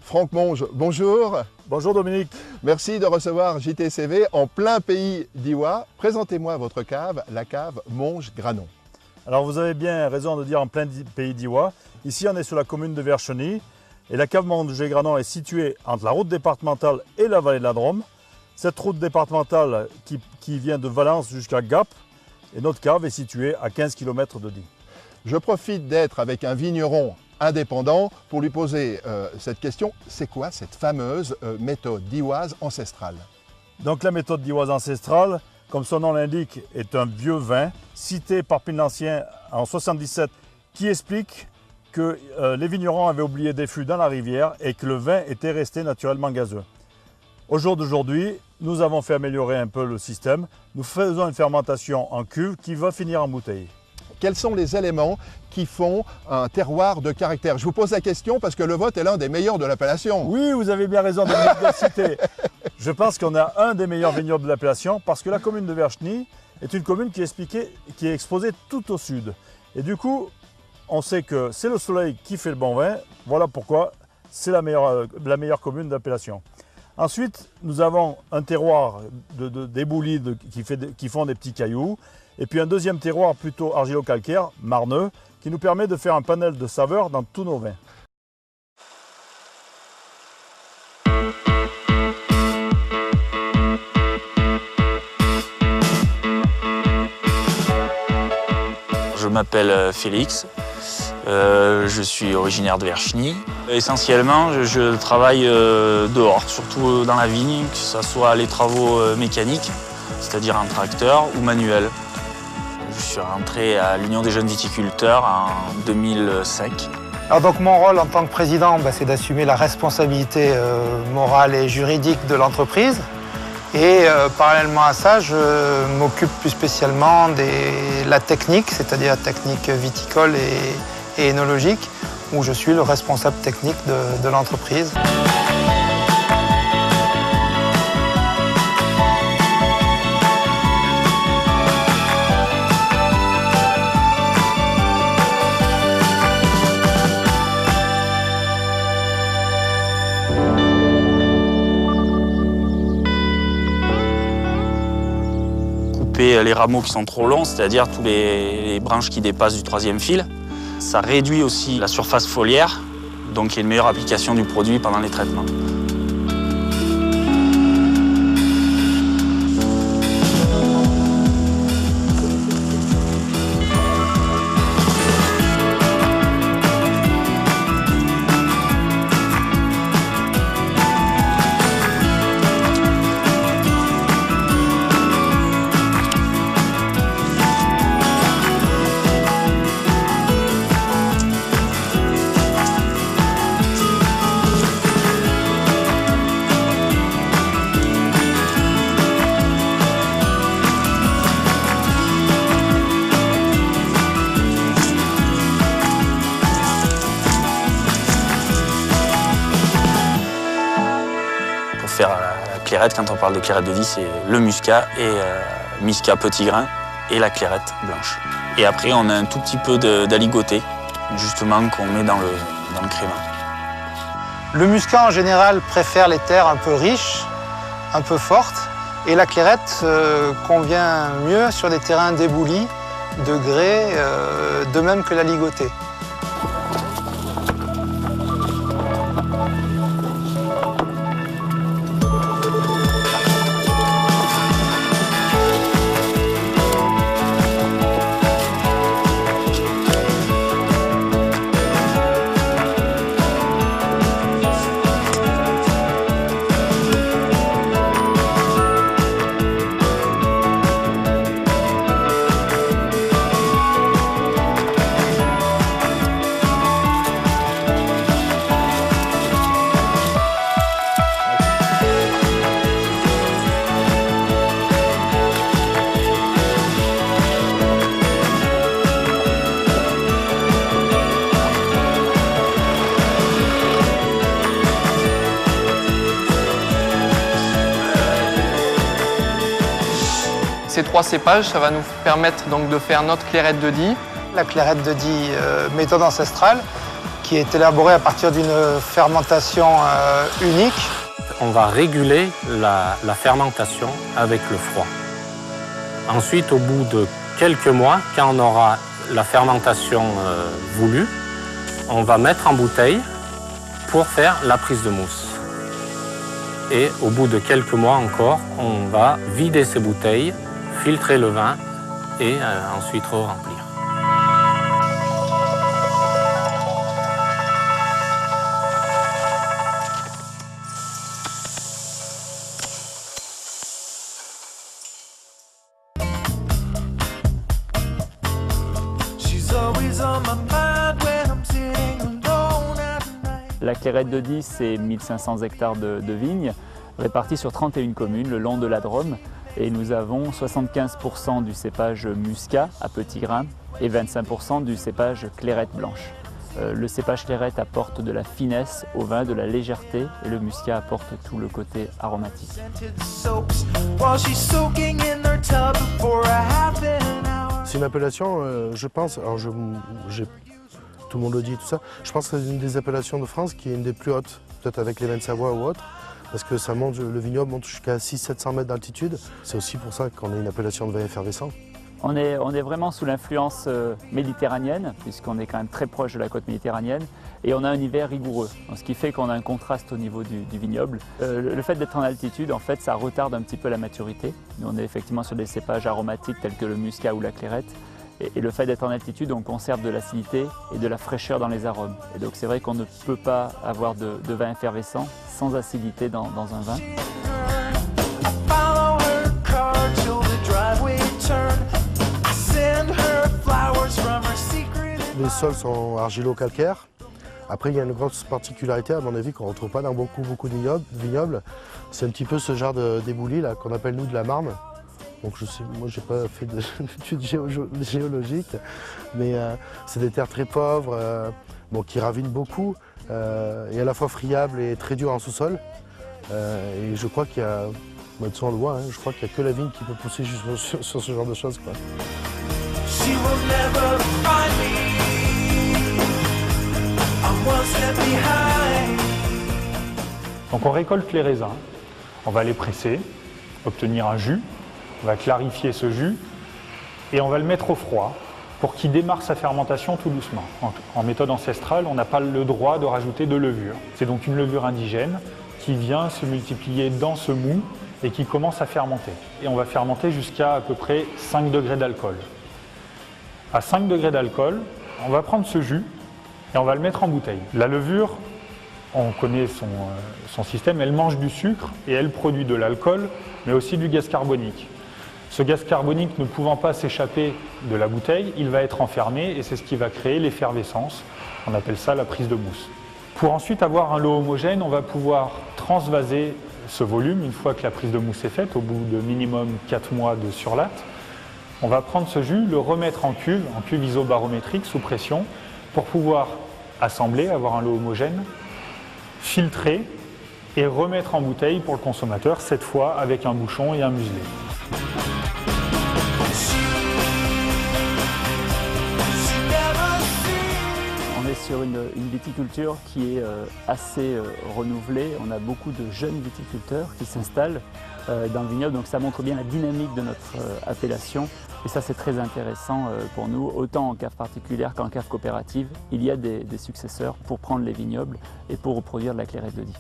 Franck Monge, bonjour. Bonjour Dominique. Merci de recevoir JTCV en plein pays d'Iwa. Présentez-moi votre cave, la cave Monge-Granon. Alors vous avez bien raison de dire en plein pays d'Iwa. Ici on est sur la commune de Vercheny et la cave Monge-Granon est située entre la route départementale et la vallée de la Drôme. Cette route départementale qui vient de Valence jusqu'à Gap et notre cave est située à 15 km de Die. Je profite d'être avec un vigneron indépendant pour lui poser cette question. C'est quoi cette fameuse méthode dioise ancestrale? Donc la méthode dioise ancestrale, comme son nom l'indique, est un vieux vin cité par Pline l'Ancien en 77 qui explique que les vignerons avaient oublié des fûts dans la rivière et que le vin était resté naturellement gazeux. Au jour d'aujourd'hui, nous avons fait améliorer un peu le système. Nous faisons une fermentation en cuve qui va finir en bouteille. Quels sont les éléments qui font un terroir de caractère? Je vous pose la question parce que le vôtre est l'un des meilleurs de l'appellation. Oui, vous avez bien raison de me le citer. Je pense qu'on a un des meilleurs vignobles de l'appellation parce que la commune de Vercheny est une commune qui est exposée tout au sud. Et du coup, on sait que c'est le soleil qui fait le bon vin. Voilà pourquoi c'est la meilleure commune d'appellation. Ensuite, nous avons un terroir d'éboulis qui font des petits cailloux. Et puis un deuxième terroir plutôt argilo-calcaire, marneux, qui nous permet de faire un panel de saveurs dans tous nos vins. Je m'appelle Félix, je suis originaire de Vercheny. Essentiellement, je travaille dehors, surtout dans la vigne, que ce soit les travaux mécaniques, c'est-à-dire un tracteur ou manuel. Je suis rentré à l'Union des jeunes viticulteurs en 2005. Alors donc mon rôle en tant que président, c'est d'assumer la responsabilité morale et juridique de l'entreprise. Et parallèlement à ça, je m'occupe plus spécialement de la technique, c'est-à-dire la technique viticole et énologique, où je suis le responsable technique de l'entreprise. Les rameaux qui sont trop longs, c'est-à-dire tous les branches qui dépassent du troisième fil. Ça réduit aussi la surface foliaire, donc il y a une meilleure application du produit pendant les traitements. Faire la clairette, quand on parle de clairette de Die, c'est le muscat et muscat petit grain et la clairette blanche. Et après, on a un tout petit peu d'aligoté, justement, qu'on met dans le crément. Le muscat, en général, préfère les terres un peu riches, un peu fortes, et la clairette convient mieux sur des terrains d'éboulis, de grès, de même que l'aligoté. ces 3 cépages, ça va nous permettre donc de faire notre Clairette de Die. La Clairette de Die, méthode ancestrale, qui est élaborée à partir d'une fermentation unique. On va réguler la fermentation avec le froid. Ensuite, au bout de quelques mois, quand on aura la fermentation voulue, on va mettre en bouteille pour faire la prise de mousse. Et au bout de quelques mois encore, on va vider ces bouteilles, filtrer le vin et ensuite re-remplir. La Clairette de Die, c'est 1500 hectares de vignes répartis sur 31 communes le long de la Drôme. Et nous avons 75% du cépage muscat à petits grains et 25% du cépage Clairette blanche. Le cépage Clairette apporte de la finesse au vin, de la légèreté, et le muscat apporte tout le côté aromatique. C'est une appellation, je pense, alors tout le monde le dit, tout ça, je pense que c'est une des appellations de France qui est une des plus hautes, peut-être avec les vins de Savoie ou autres, parce que ça monte, le vignoble monte jusqu'à 600-700 mètres d'altitude. C'est aussi pour ça qu'on a une appellation de vin effervescent. On est vraiment sous l'influence méditerranéenne, puisqu'on est quand même très proche de la côte méditerranéenne, et on a un hiver rigoureux, ce qui fait qu'on a un contraste au niveau du vignoble. Le fait d'être en altitude, en fait, ça retarde un petit peu la maturité. Nous, on est effectivement sur des cépages aromatiques tels que le muscat ou la clairette, et le fait d'être en altitude, on conserve de l'acidité et de la fraîcheur dans les arômes. Et donc c'est vrai qu'on ne peut pas avoir de vin effervescent sans acidité dans un vin. Les sols sont argilo-calcaires. Après, il y a une grosse particularité, à mon avis, qu'on ne retrouve pas dans beaucoup de vignobles. C'est un petit peu ce genre d'éboulis là qu'on appelle nous de la marne. Donc moi j'ai pas fait d'études géologiques, mais c'est des terres très pauvres, qui ravinent beaucoup, et à la fois friables et très dures en sous-sol. Et je crois qu'il y a, de toute façon on le voit, je crois qu'il n'y a que la vigne qui peut pousser juste sur ce genre de choses, quoi. Donc on récolte les raisins, on va les presser, obtenir un jus. On va clarifier ce jus et on va le mettre au froid pour qu'il démarre sa fermentation tout doucement. En méthode ancestrale, on n'a pas le droit de rajouter de levure. C'est donc une levure indigène qui vient se multiplier dans ce mou et qui commence à fermenter. Et on va fermenter jusqu'à peu près 5 degrés d'alcool. À 5 degrés d'alcool, on va prendre ce jus et on va le mettre en bouteille. La levure, on connaît son système, elle mange du sucre et elle produit de l'alcool, mais aussi du gaz carbonique. Ce gaz carbonique ne pouvant pas s'échapper de la bouteille, il va être enfermé et c'est ce qui va créer l'effervescence. On appelle ça la prise de mousse. Pour ensuite avoir un lot homogène, on va pouvoir transvaser ce volume une fois que la prise de mousse est faite, au bout de minimum 4 mois de surlatte. On va prendre ce jus, le remettre en cuve isobarométrique sous pression pour pouvoir assembler, avoir un lot homogène, filtrer et remettre en bouteille pour le consommateur, cette fois avec un bouchon et un muselet. On est sur une viticulture qui est assez renouvelée. On a beaucoup de jeunes viticulteurs qui s'installent dans le vignoble, donc ça montre bien la dynamique de notre appellation. Et ça, c'est très intéressant pour nous, autant en cave particulière qu'en cave coopérative. Il y a des successeurs pour prendre les vignobles et pour reproduire de la Clairette de Die.